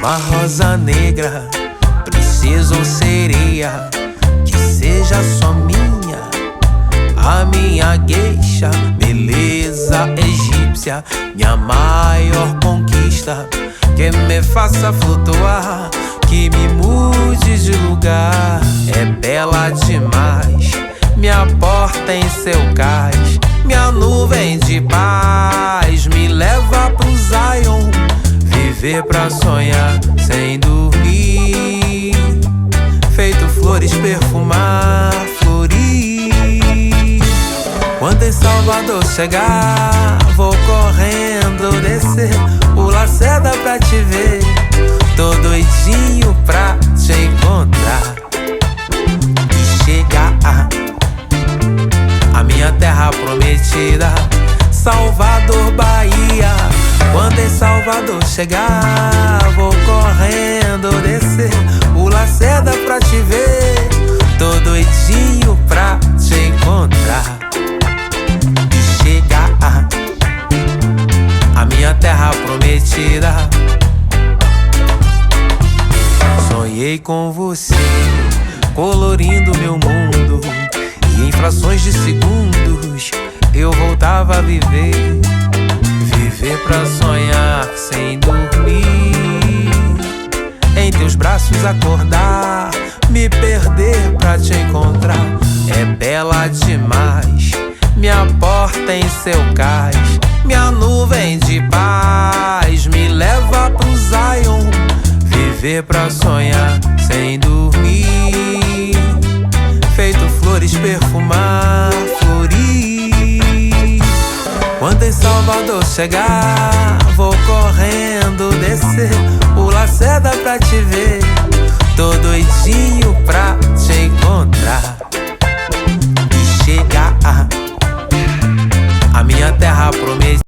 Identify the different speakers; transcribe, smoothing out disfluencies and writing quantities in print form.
Speaker 1: uma rosa negra, princesa ou sereia, que seja só minha, a minha geisha, beleza egípcia, minha maior conquista, que me faça flutuar, que me mude de lugar. É bela demais, minha porta em seu cais, minha nuvem de paz, me leva pro Zion, viver pra sonhar sem dormir, feito flores perfumar, florir. Quando em Salvador chegar, vou correndo descer o Lacerda pra te ver, tô doidinho pra te encontrar e chegar a minha terra prometida, Salvador, Bahia. Quando em Salvador chegar, vou correndo descer o Lacerda pra te ver, tô doidinho pra te encontrar e chegar a minha terra prometida. Sonhei com você, colorindo meu mundo, e em frações de segundos eu voltava a viver, viver pra sonhar sem dormir, em teus braços acordar, me perder pra te encontrar. É bela demais, minha porta em seu cais, minha nuvem de paz, me leva pro Zion, viver pra sonhar sem dormir, feito flores perfumar, florir. Quando em Salvador chegar, vou correndo descer o Lacerda pra te ver, tô doidinho pra te encontrar e chegar a minha terra prometida.